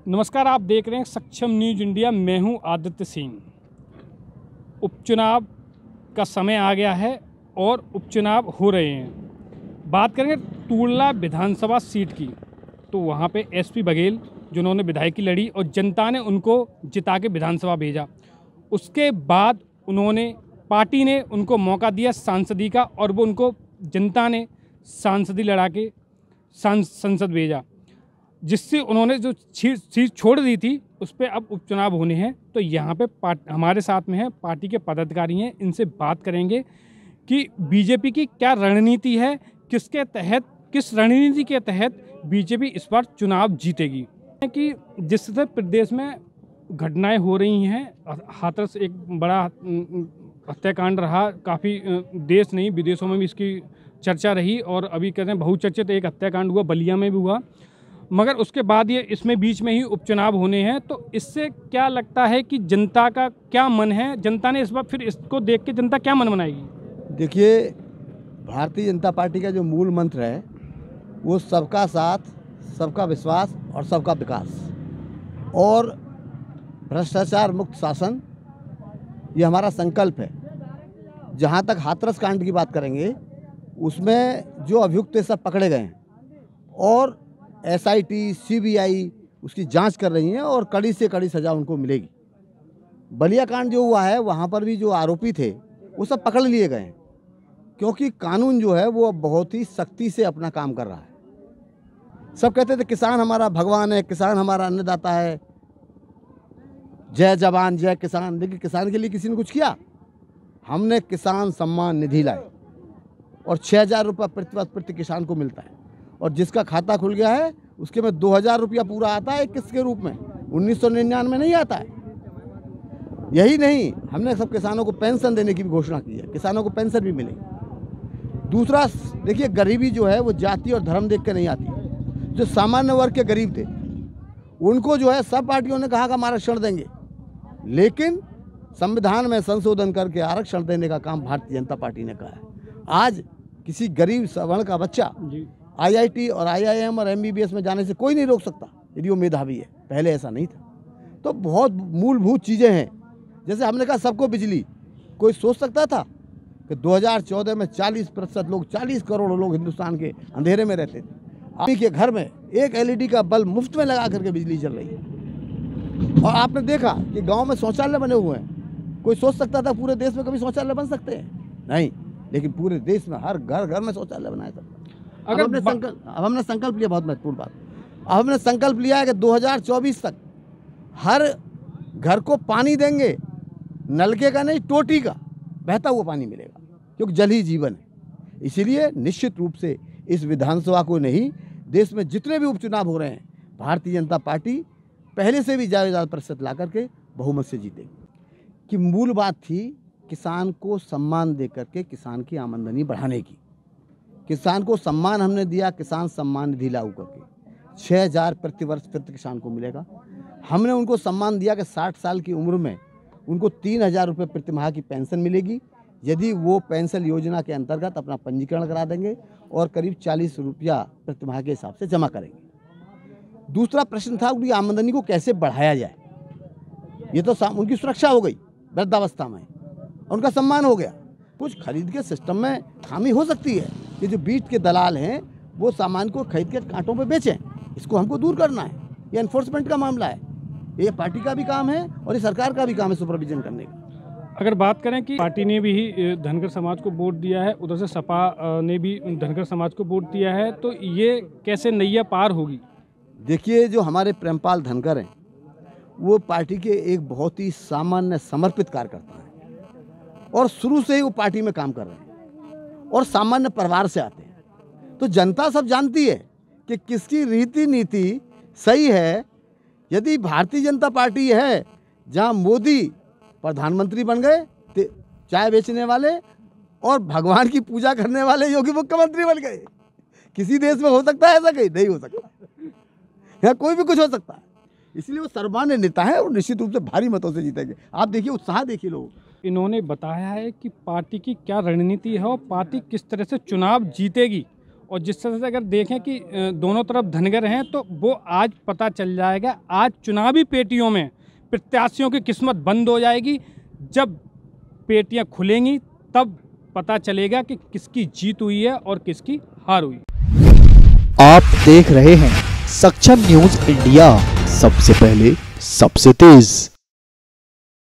नमस्कार, आप देख रहे हैं सक्षम न्यूज इंडिया। मैं हूं आदित्य सिंह। उपचुनाव का समय आ गया है और उपचुनाव हो रहे हैं। बात करेंगे टूडला विधानसभा सीट की, तो वहां पे एसपी बघेल जिन्होंने विधायकी लड़ी और जनता ने उनको जिता के विधानसभा भेजा। उसके बाद पार्टी ने उनको मौका दिया सांसदी का और वो उनको जनता ने सांसदी लड़ा के संसद भेजा, जिससे उन्होंने जो सीट छोड़ दी थी उस पर अब उपचुनाव होने हैं। तो यहाँ पे हमारे साथ में है पार्टी के पदाधिकारी हैं, इनसे बात करेंगे कि बीजेपी की क्या रणनीति है, किस रणनीति के तहत बीजेपी इस बार चुनाव जीतेगी। कि जिससे प्रदेश में घटनाएं हो रही हैं, हाथरस एक बड़ा हत्याकांड रहा, काफ़ी देश नहीं विदेशों में भी इसकी चर्चा रही और अभी कहते हैं बहुचर्चित एक हत्याकांड हुआ, बलिया में भी हुआ, मगर उसके बाद ये इसमें बीच में ही उपचुनाव होने हैं। तो इससे क्या लगता है कि जनता का क्या मन है, जनता ने इस बार फिर इसको देख के जनता क्या मन बनाएगी? देखिए, भारतीय जनता पार्टी का जो मूल मंत्र है वो सबका साथ, सबका विश्वास और सबका विकास और भ्रष्टाचार मुक्त शासन, ये हमारा संकल्प है। जहाँ तक हाथरस कांड की बात करेंगे, उसमें जो अभियुक्त सब पकड़े गए हैं और एसआईटी, सीबीआई उसकी जांच कर रही हैं और कड़ी से कड़ी सज़ा उनको मिलेगी। बलिया कांड जो हुआ है वहाँ पर भी जो आरोपी थे वो सब पकड़ लिए गए हैं, क्योंकि कानून जो है वो बहुत ही सख्ती से अपना काम कर रहा है। सब कहते थे किसान हमारा भगवान है, किसान हमारा अन्नदाता है, जय जवान जय किसान। लेकिन किसान के लिए किसी ने कुछ किया? हमने किसान सम्मान निधि लाई और 6,000 रुपये प्रति किसान को मिलता है, और जिसका खाता खुल गया है उसके में 2,000 रुपया पूरा आता है किस्त के रूप में, 1999 में नहीं आता है। यही नहीं, हमने सब किसानों को पेंशन देने की भी घोषणा की है, किसानों को पेंशन भी मिलेगी। दूसरा, देखिए, गरीबी जो है वो जाति और धर्म देख के नहीं आती। जो सामान्य वर्ग के गरीब थे उनको जो है सब पार्टियों ने कहा कि आरक्षण देंगे, लेकिन संविधान में संशोधन करके आरक्षण देने का काम भारतीय जनता पार्टी ने कहा है। आज किसी गरीब सवर्ण का बच्चा आईआईटी और आईआईएम और एमबीबीएस में जाने से कोई नहीं रोक सकता यदि वो मेधावी है। पहले ऐसा नहीं था। तो बहुत मूलभूत चीज़ें हैं। जैसे हमने कहा सबको बिजली, कोई सोच सकता था कि 2014 में 40% लोग, 40 करोड़ लोग हिंदुस्तान के अंधेरे में रहते थे। आप के घर में एक एलईडी का बल्ब मुफ्त में लगा करके बिजली चल रही है। और आपने देखा कि गाँव में शौचालय बने हुए हैं। कोई सोच सकता था पूरे देश में कभी शौचालय बन सकते हैं? नहीं, लेकिन पूरे देश में हर घर घर में शौचालय बनाया सकता। अब हमने संकल्प लिया, बहुत महत्वपूर्ण बात, अब हमने संकल्प लिया है कि 2024 तक हर घर को पानी देंगे, नलके का नहीं, टोटी का बहता हुआ पानी मिलेगा, क्योंकि जल ही जीवन है। इसीलिए निश्चित रूप से इस विधानसभा को नहीं, देश में जितने भी उपचुनाव हो रहे हैं, भारतीय जनता पार्टी पहले से भी ज़्यादा प्रतिशत ला करके बहुमत से जीतेगी। कि मूल बात थी किसान को सम्मान दे करके किसान की आमदनी बढ़ाने की। किसान को सम्मान हमने दिया, किसान सम्मान निधि लागू करके 6,000 प्रति वर्ष प्रति किसान को मिलेगा। हमने उनको सम्मान दिया कि 60 साल की उम्र में उनको 3,000 रुपये प्रति माह की पेंशन मिलेगी, यदि वो पेंशन योजना के अंतर्गत अपना पंजीकरण करा देंगे और करीब 40 रुपया प्रति माह के हिसाब से जमा करेंगे। दूसरा प्रश्न था उनकी आमदनी को कैसे बढ़ाया जाए। ये तो उनकी सुरक्षा हो गई वृद्धावस्था में, उनका सम्मान हो गया। कुछ खरीद के सिस्टम में खामी हो सकती है कि जो बीच के दलाल हैं वो सामान को खरीद के कांटों पे बेचें, इसको हमको दूर करना है। ये एनफोर्समेंट का मामला है, ये पार्टी का भी काम है और ये सरकार का भी काम है सुपरविजन करने का। अगर बात करें कि पार्टी ने भी धनगर समाज को वोट दिया है, उधर से सपा ने भी धनगर समाज को वोट दिया है, तो ये कैसे नैया पार होगी? देखिए, जो हमारे प्रेमपाल धनगर हैं वो पार्टी के एक बहुत ही सामान्य समर्पित कार्यकर्ता हैं और शुरू से ही वो पार्टी में काम कर रहे हैं और सामान्य परिवार से आते हैं। तो जनता सब जानती है कि किसकी रीति नीति सही है। यदि भारतीय जनता पार्टी है जहां मोदी प्रधानमंत्री बन गए, चाय बेचने वाले और भगवान की पूजा करने वाले योगी मुख्यमंत्री बन गए। किसी देश में हो सकता है ऐसा? कहीं नहीं हो सकता। यहाँ कोई भी कुछ हो सकता है। इसलिए वो सर्वमान्य नेता है और निश्चित रूप से भारी मतों से जीतेंगे। आप देखिए, उत्साह देखिए लोग। इन्होंने बताया है कि पार्टी की क्या रणनीति है और पार्टी किस तरह से चुनाव जीतेगी और जिस तरह से अगर देखें कि दोनों तरफ धनगर हैं, तो वो आज पता चल जाएगा। आज चुनावी पेटियों में प्रत्याशियों की किस्मत बंद हो जाएगी। जब पेटियां खुलेंगी तब पता चलेगा कि किसकी जीत हुई है और किसकी हार हुई। आप देख रहे हैं सक्षम न्यूज इंडिया, सबसे पहले सबसे तेज।